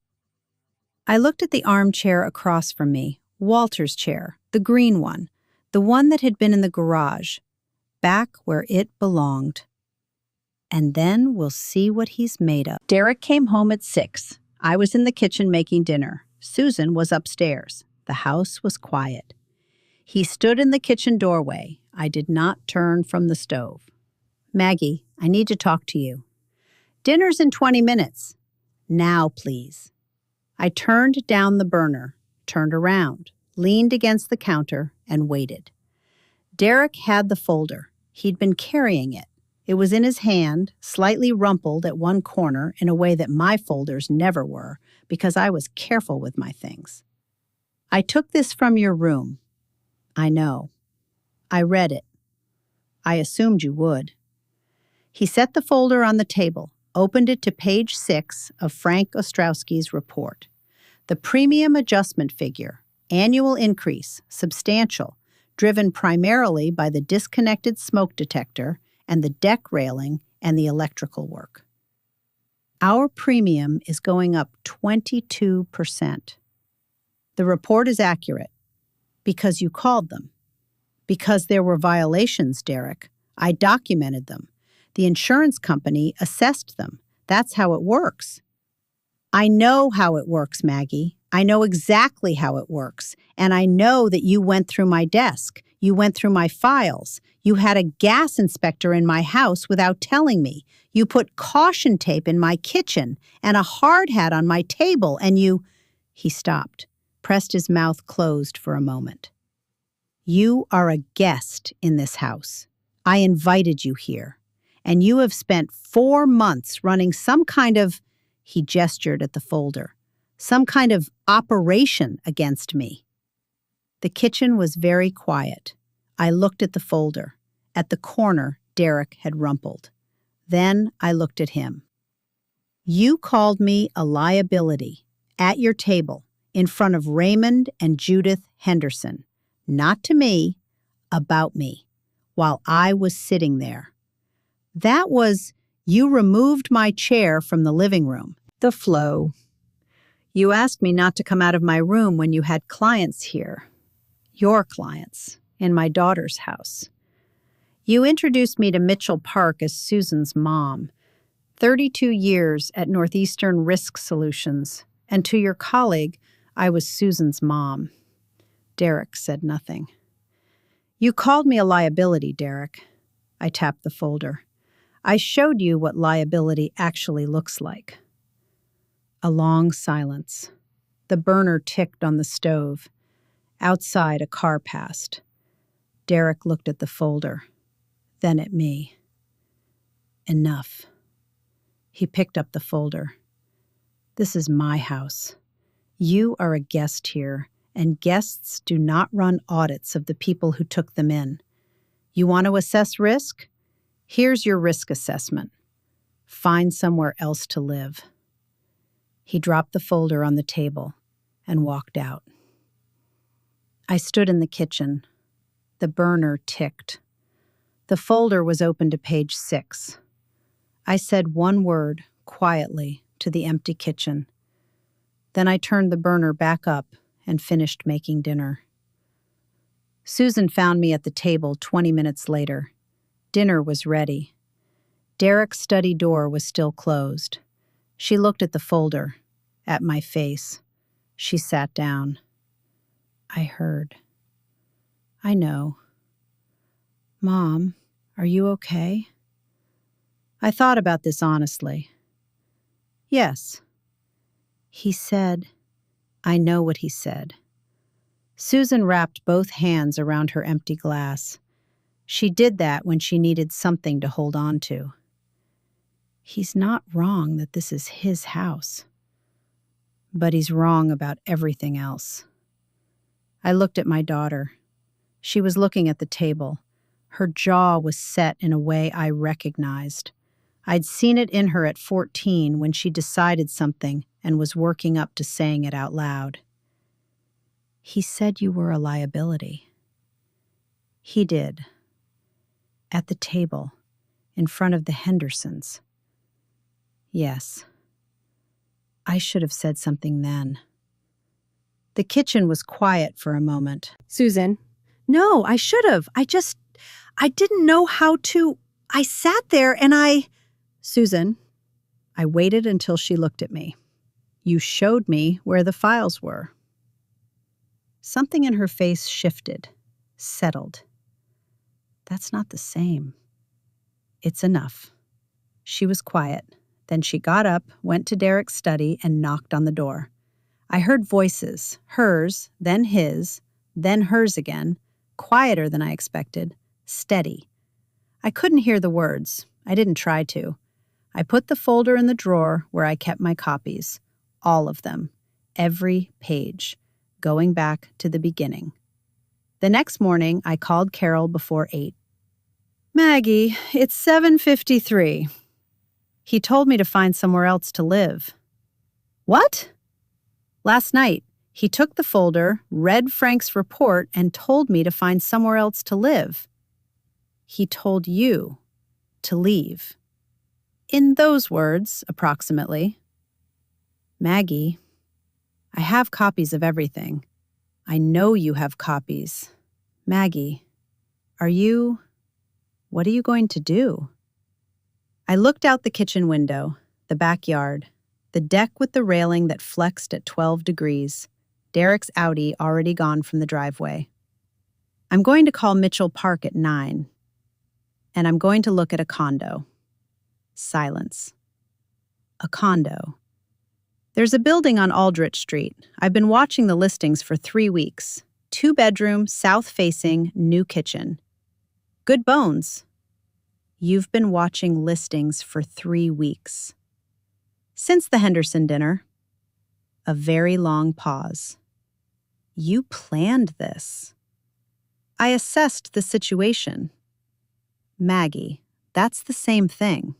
I looked at the armchair across from me, Walter's chair, the green one, the one that had been in the garage, back where it belonged. And then we'll see what he's made of. Derek came home at 6. I was in the kitchen making dinner. Susan was upstairs. The house was quiet. He stood in the kitchen doorway. I did not turn from the stove. Maggie, I need to talk to you. Dinner's in 20 minutes. Now, please. I turned down the burner, turned around, leaned against the counter, and waited. Derek had the folder. He'd been carrying it. It was in his hand, slightly rumpled at one corner in a way that my folders never were, because I was careful with my things. I took this from your room. I know. I read it. I assumed you would. He set the folder on the table, opened it to page 6 of Frank Ostrowski's report. The premium adjustment figure, annual increase, substantial, driven primarily by the disconnected smoke detector and the deck railing and the electrical work. Our premium is going up 22%. The report is accurate because you called them. Because there were violations, Derek. I documented them. The insurance company assessed them. That's how it works. I know how it works, Maggie. I know exactly how it works. And I know that you went through my desk. You went through my files. You had a gas inspector in my house without telling me. You put caution tape in my kitchen and a hard hat on my table, and you... He stopped, pressed his mouth closed for a moment. You are a guest in this house. I invited you here, and you have spent 4 months running some kind of, he gestured at the folder, some kind of operation against me. The kitchen was very quiet. I looked at the folder. At the corner, Derek had rumpled. Then I looked at him. You called me a liability at your table in front of Raymond and Judith Henderson. Not to me, about me, while I was sitting there. That was, you removed my chair from the living room. The flow. You asked me not to come out of my room when you had clients here. Your clients, in my daughter's house. You introduced me to Mitchell Park as Susan's mom. 32 years at Northeastern Risk Solutions, and to your colleague, I was Susan's mom. Derek said nothing. You called me a liability, Derek. I tapped the folder. I showed you what liability actually looks like. A long silence. The burner ticked on the stove. Outside, a car passed. Derek looked at the folder, then at me. Enough. He picked up the folder. This is my house. You are a guest here, and guests do not run audits of the people who took them in. You want to assess risk? Here's your risk assessment. Find somewhere else to live. He dropped the folder on the table and walked out. I stood in the kitchen. The burner ticked. The folder was open to page 6. I said one word, quietly, to the empty kitchen. Then I turned the burner back up and finished making dinner. Susan found me at the table 20 minutes later. Dinner was ready. Derek's study door was still closed. She looked at the folder, at my face. She sat down. I heard. I know. Mom, are you okay? I thought about this honestly. Yes. He said, I know what he said. Susan wrapped both hands around her empty glass. She did that when she needed something to hold on to. He's not wrong that this is his house. But he's wrong about everything else. I looked at my daughter. She was looking at the table. Her jaw was set in a way I recognized. I'd seen it in her at 14 when she decided something and was working up to saying it out loud. He said you were a liability. He did. At the table, in front of the Hendersons. Yes. I should have said something then. The kitchen was quiet for a moment. Susan. No, I should have. I didn't know how to. I sat there and Susan, I waited until she looked at me. You showed me where the files were. Something in her face shifted, settled. That's not the same. It's enough. She was quiet. Then she got up, went to Derek's study, and knocked on the door. I heard voices, hers, then his, then hers again, quieter than I expected, steady. I couldn't hear the words. I didn't try to. I put the folder in the drawer where I kept my copies. All of them. Every page. Going back to the beginning. The next morning, I called Carol before 8. Maggie, it's 7:53. He told me to find somewhere else to live. What? Last night, he took the folder, read Frank's report, and told me to find somewhere else to live. He told you to leave. In those words, approximately. Maggie, I have copies of everything. I know you have copies. Maggie, what are you going to do? I looked out the kitchen window, the backyard, the deck with the railing that flexed at 12 degrees, Derek's Audi already gone from the driveway. I'm going to call Mitchell Park at 9, and I'm going to look at a condo. Silence. A condo. There's a building on Aldrich Street. I've been watching the listings for 3 weeks. 2-bedroom, south-facing, new kitchen. Good bones. You've been watching listings for 3 weeks. Since the Henderson dinner. A very long pause. You planned this. I assessed the situation. Maggie, that's the same thing.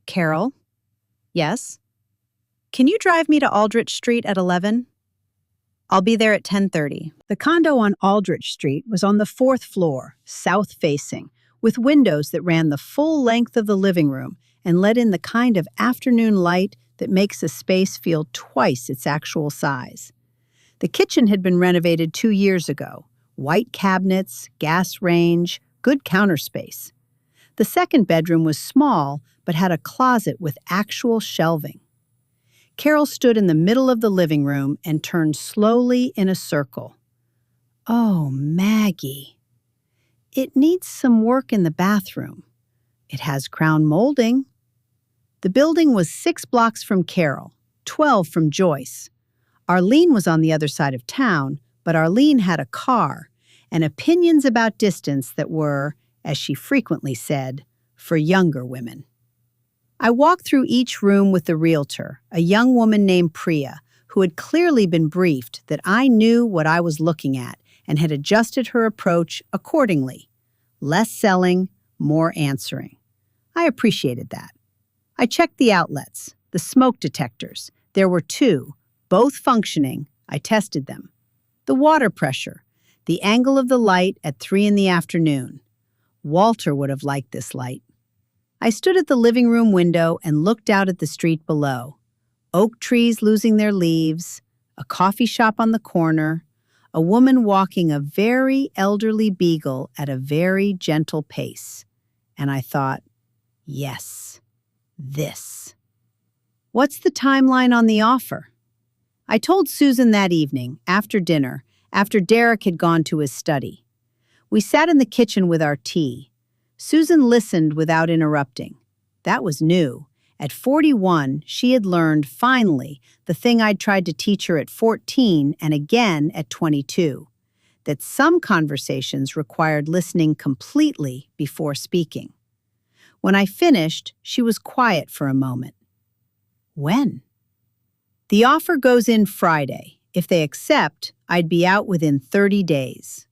Carol? Yes? Can you drive me to Aldrich Street at 11? I'll be there at 10:30. The condo on Aldrich Street was on the 4th floor, south-facing, with windows that ran the full length of the living room and let in the kind of afternoon light that makes a space feel twice its actual size. The kitchen had been renovated 2 years ago. White cabinets, gas range, good counter space. The second bedroom was small, but had a closet with actual shelving. Carol stood in the middle of the living room and turned slowly in a circle. Oh, Maggie. It needs some work in the bathroom. It has crown molding. The building was 6 blocks from Carol, 12 from Joyce. Arlene was on the other side of town, but Arlene had a car and opinions about distance that were, as she frequently said, for younger women. I walked through each room with the realtor, a young woman named Priya, who had clearly been briefed that I knew what I was looking at and had adjusted her approach accordingly. Less selling, more answering. I appreciated that. I checked the outlets, the smoke detectors. There were 2, both functioning. I tested them. The water pressure, the angle of the light at 3 in the afternoon. Walter would have liked this light. I stood at the living room window and looked out at the street below. Oak trees losing their leaves, a coffee shop on the corner, a woman walking a very elderly beagle at a very gentle pace. And I thought, yes, this. What's the timeline on the offer? I told Susan that evening, after dinner, after Derek had gone to his study. We sat in the kitchen with our tea. Susan listened without interrupting. That was new. At 41, she had learned, finally, the thing I'd tried to teach her at 14 and again at 22, that some conversations required listening completely before speaking. When I finished, she was quiet for a moment. When? The offer goes in Friday. If they accept, I'd be out within 30 days.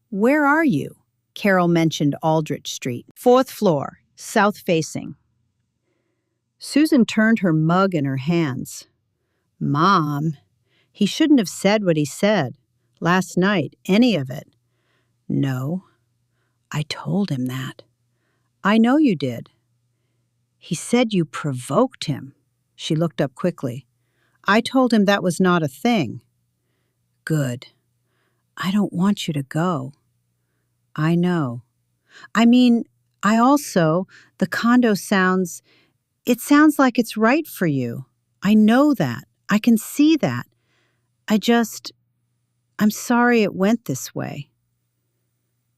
Where are you? Carol mentioned Aldrich Street. 4th floor, south-facing. Susan turned her mug in her hands. Mom, he shouldn't have said what he said. Last night, any of it. No, I told him that. I know you did. He said you provoked him. She looked up quickly. I told him that was not a thing. Good. I don't want you to go. I know. I mean, the condo sounds like it's right for you. I know that. I can see that. I'm sorry it went this way.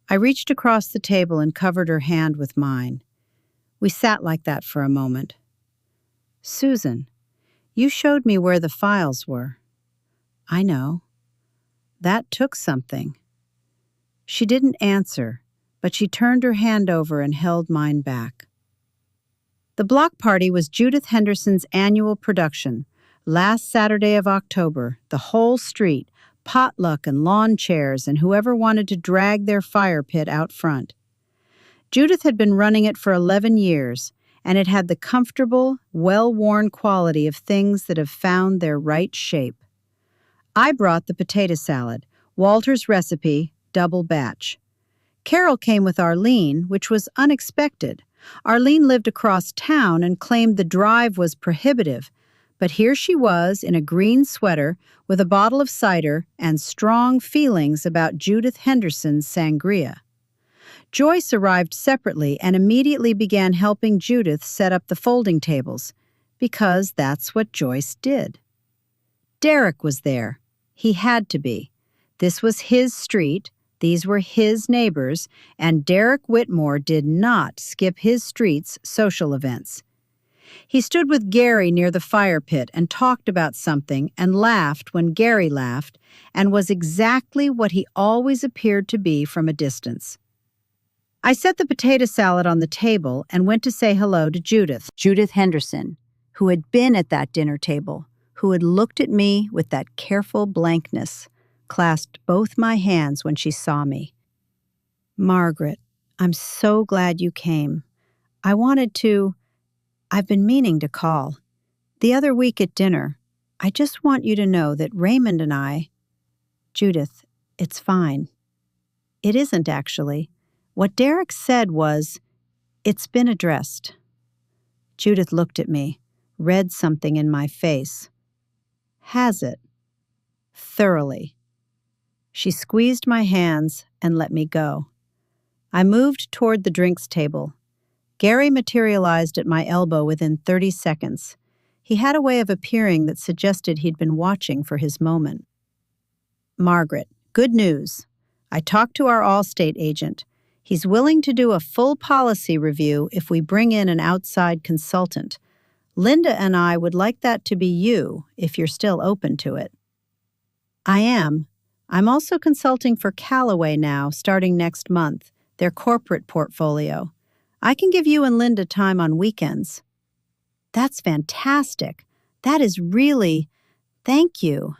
I reached across the table and covered her hand with mine. We sat like that for a moment. Susan, you showed me where the files were. I know. That took something. She didn't answer, but she turned her hand over and held mine back. The block party was Judith Henderson's annual production. Last Saturday of October, the whole street, potluck and lawn chairs and whoever wanted to drag their fire pit out front. Judith had been running it for 11 years, and it had the comfortable, well-worn quality of things that have found their right shape. I brought the potato salad, Walter's recipe, double batch. Carol came with Arlene, which was unexpected. Arlene lived across town and claimed the drive was prohibitive, but here she was in a green sweater with a bottle of cider and strong feelings about Judith Henderson's sangria. Joyce arrived separately and immediately began helping Judith set up the folding tables, because that's what Joyce did. Derek was there. He had to be. This was his street, these were his neighbors, and Derek Whitmore did not skip his street's social events. He stood with Gary near the fire pit and talked about something and laughed when Gary laughed and was exactly what he always appeared to be from a distance. I set the potato salad on the table and went to say hello to Judith Henderson, who had been at that dinner table, who had looked at me with that careful blankness, clasped both my hands when she saw me. "Margaret, I'm so glad you came. I've been meaning to call. The other week at dinner, I just want you to know that Raymond and I—" "Judith, it's fine." "It isn't, actually. What Derek said was, it's been addressed." Judith looked at me, read something in my face. "Has it?" "Thoroughly." She squeezed my hands and let me go. I moved toward the drinks table. Gary materialized at my elbow within 30 seconds. He had a way of appearing that suggested he'd been watching for his moment. "Margaret, good news. I talked to our Allstate agent. He's willing to do a full policy review if we bring in an outside consultant. Linda and I would like that to be you, if you're still open to it." "I am. I'm also consulting for Callaway now, starting next month, their corporate portfolio. I can give you and Linda time on weekends." "That's fantastic. That is really— thank you."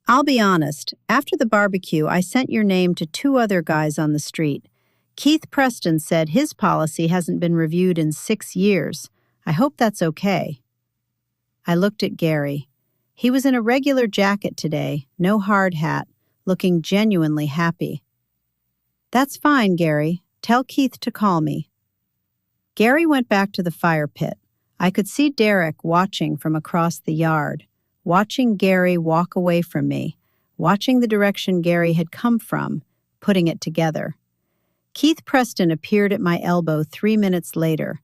"I'll be honest, after the barbecue, I sent your name to 2 other guys on the street. Keith Preston said his policy hasn't been reviewed in 6 years. I hope that's okay." I looked at Gary. He was in a regular jacket today, no hard hat, looking genuinely happy. "That's fine, Gary. Tell Keith to call me." Gary went back to the fire pit. I could see Derek watching from across the yard, watching Gary walk away from me, watching the direction Gary had come from, putting it together. Keith Preston appeared at my elbow 3 minutes later.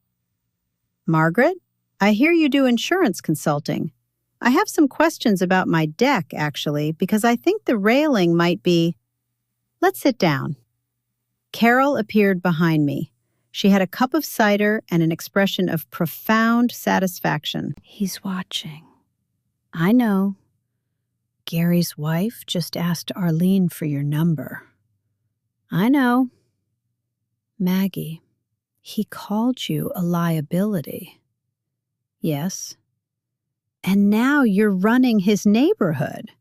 "Margaret, I hear you do insurance consulting. I have some questions about my deck, actually, because I think the railing might be—" "Let's sit down." Carol appeared behind me. She had a cup of cider and an expression of profound satisfaction. "He's watching." "I know. Gary's wife just asked Arlene for your number." "I know." "Maggie, he called you a liability." "Yes." "And now you're running his neighborhood."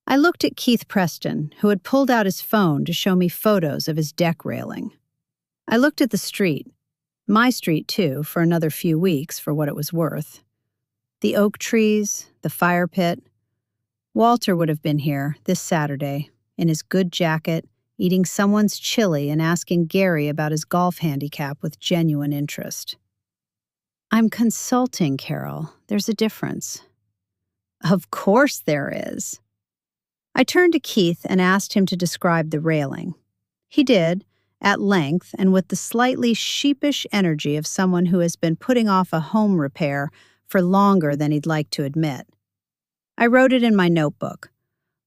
I looked at Keith Preston, who had pulled out his phone to show me photos of his deck railing. I looked at the street, my street too, for another few weeks for what it was worth. The oak trees, the fire pit. Walter would have been here this Saturday, in his good jacket, eating someone's chili and asking Gary about his golf handicap with genuine interest. "I'm consulting, Carol. There's a difference." "Of course there is." I turned to Keith and asked him to describe the railing. He did, at length and with the slightly sheepish energy of someone who has been putting off a home repair for longer than he'd like to admit. I wrote it in my notebook.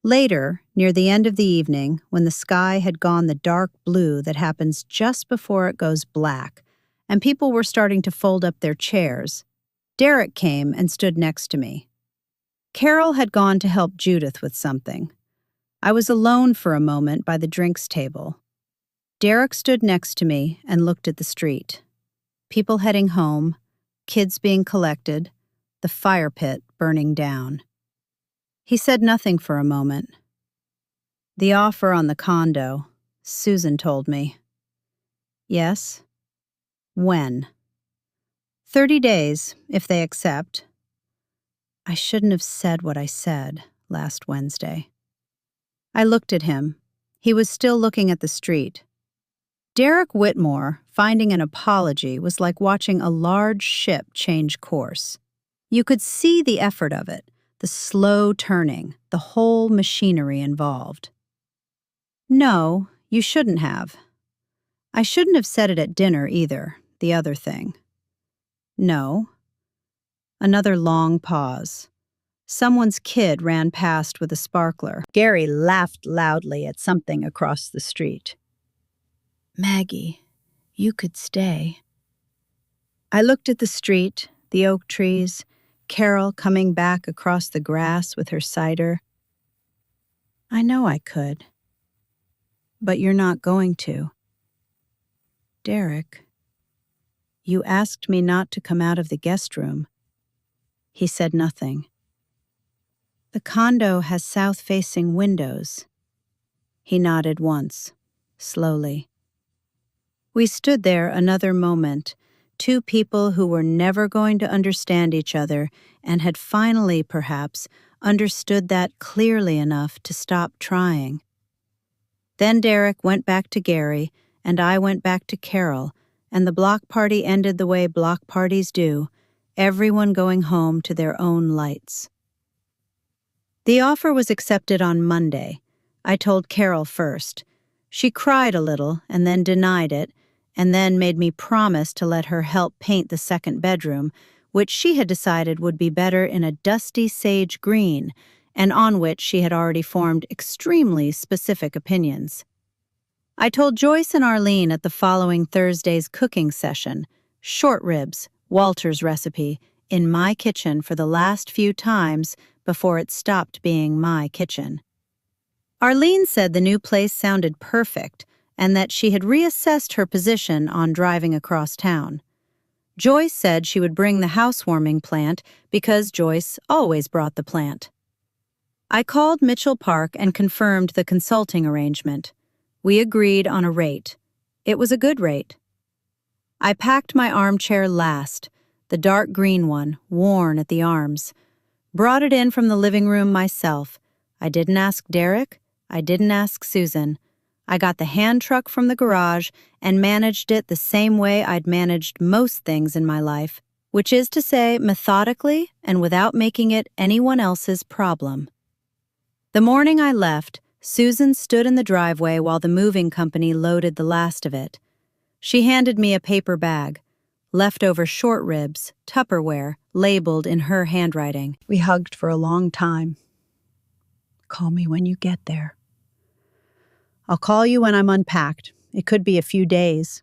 Later, near the end of the evening, when the sky had gone the dark blue that happens just before it goes black, and people were starting to fold up their chairs, Derek came and stood next to me. Carol had gone to help Judith with something. I was alone for a moment by the drinks table. Derek stood next to me and looked at the street. People heading home, kids being collected, the fire pit burning down. He said nothing for a moment. "The offer on the condo," Susan told me. "Yes." "When?" 30 days, if they accept." I shouldn't have said what I said last Wednesday. I looked at him. He was still looking at the street. Derek Whitmore finding an apology was like watching a large ship change course. You could see the effort of it, the slow turning, the whole machinery involved. "No, you shouldn't have." I shouldn't have said it at dinner either, the other thing. "No." Another long pause. Someone's kid ran past with a sparkler. Gary laughed loudly at something across the street. "Maggie, you could stay." I looked at the street, the oak trees, Carol coming back across the grass with her cider. I know I could. But you're not going to. Derek, you asked me not to come out of the guest room. He said nothing. The condo has south-facing windows. He nodded once, slowly. We stood there another moment, two people who were never going to understand each other and had finally, perhaps, understood that clearly enough to stop trying. Then Derek went back to Gary, and I went back to Carol, and the block party ended the way block parties do, everyone going home to their own lights. The offer was accepted on Monday. I told Carol first. She cried a little and then denied it, and then made me promise to let her help paint the second bedroom, which she had decided would be better in a dusty sage green, and on which she had already formed extremely specific opinions. I told Joyce and Arlene at the following Thursday's cooking session, short ribs, Walter's recipe, in my kitchen for the last few times before it stopped being my kitchen. Arlene said the new place sounded perfect and that she had reassessed her position on driving across town. Joyce said she would bring the housewarming plant because Joyce always brought the plant. I called Mitchell Park and confirmed the consulting arrangement. We agreed on a rate. It was a good rate. I packed my armchair last, the dark green one, worn at the arms. Brought it in from the living room myself. I didn't ask Derek. I didn't ask Susan. I got the hand truck from the garage and managed it the same way I'd managed most things in my life, which is to say methodically and without making it anyone else's problem. The morning I left, Susan stood in the driveway while the moving company loaded the last of it. She handed me a paper bag, leftover short ribs, Tupperware, labeled in her handwriting. We hugged for a long time. Call me when you get there. I'll call you when I'm unpacked. It could be a few days.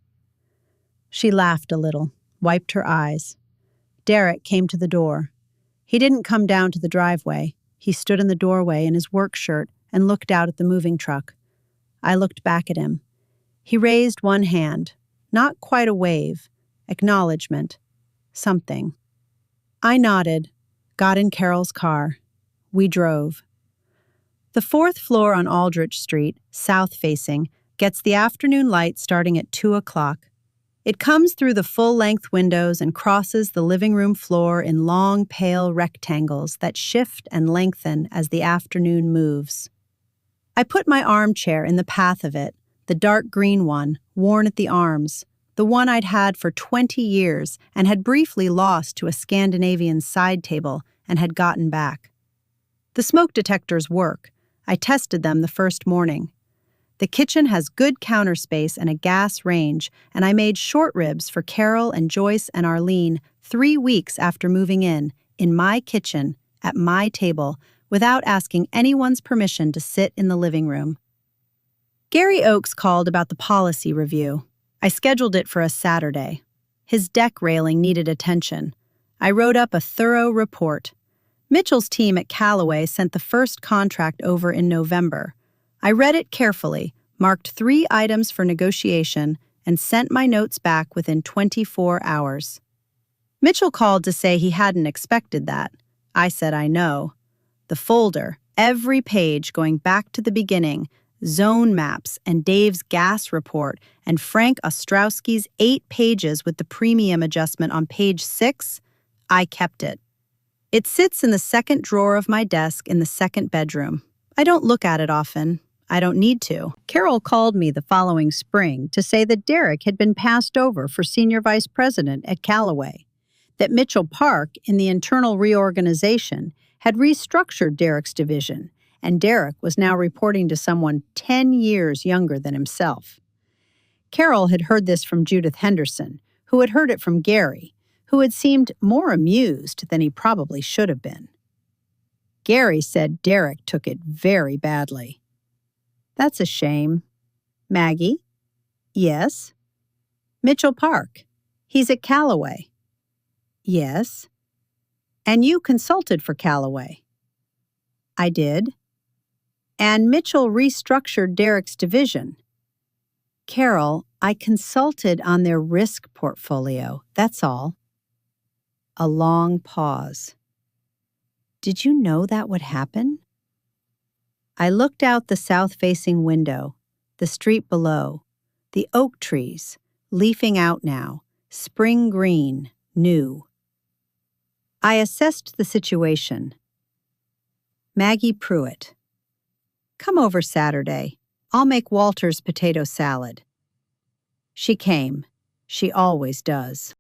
She laughed a little, wiped her eyes. Derek came to the door. He didn't come down to the driveway. He stood in the doorway in his work shirt and looked out at the moving truck. I looked back at him. He raised one hand, not quite a wave, acknowledgement, something. I nodded, got in Carol's car. We drove. The fourth floor on Aldrich Street, south-facing, gets the afternoon light starting at 2 o'clock. It comes through the full-length windows and crosses the living room floor in long, pale rectangles that shift and lengthen as the afternoon moves. I put my armchair in the path of it, the dark green one, worn at the arms, the one I'd had for 20 years and had briefly lost to a Scandinavian side table and had gotten back. The smoke detectors work. I tested them the first morning. The kitchen has good counter space and a gas range, and I made short ribs for Carol and Joyce and Arlene 3 weeks after moving in my kitchen, at my table, without asking anyone's permission to sit in the living room. Gary Oakes called about the policy review. I scheduled it for a Saturday. His deck railing needed attention. I wrote up a thorough report. Mitchell's team at Callaway sent the first contract over in November. I read it carefully, marked 3 items for negotiation, and sent my notes back within 24 hours. Mitchell called to say he hadn't expected that. I said I know. The folder, every page going back to the beginning, zone maps and Dave's gas report and Frank Ostrowski's 8 pages with the premium adjustment on page 6, I kept it. It sits in the second drawer of my desk in the second bedroom. I don't look at it often. I don't need to. Carol called me the following spring to say that Derek had been passed over for senior vice president at Callaway, that Mitchell Park, in the internal reorganization, had restructured Derek's division, and Derek was now reporting to someone 10 years younger than himself. Carol had heard this from Judith Henderson, who had heard it from Gary, who had seemed more amused than he probably should have been. Gary said Derek took it very badly. That's a shame. Maggie? Yes? Mitchell Park. He's at Callaway. Yes. And you consulted for Callaway. I did. And Mitchell restructured Derek's division. Carol, I consulted on their risk portfolio, that's all. A long pause. Did you know that would happen? I looked out the south-facing window, the street below, the oak trees, leafing out now, spring green, new. I assessed the situation. Maggie Pruitt. Come over Saturday. I'll make Walter's potato salad. She came. She always does.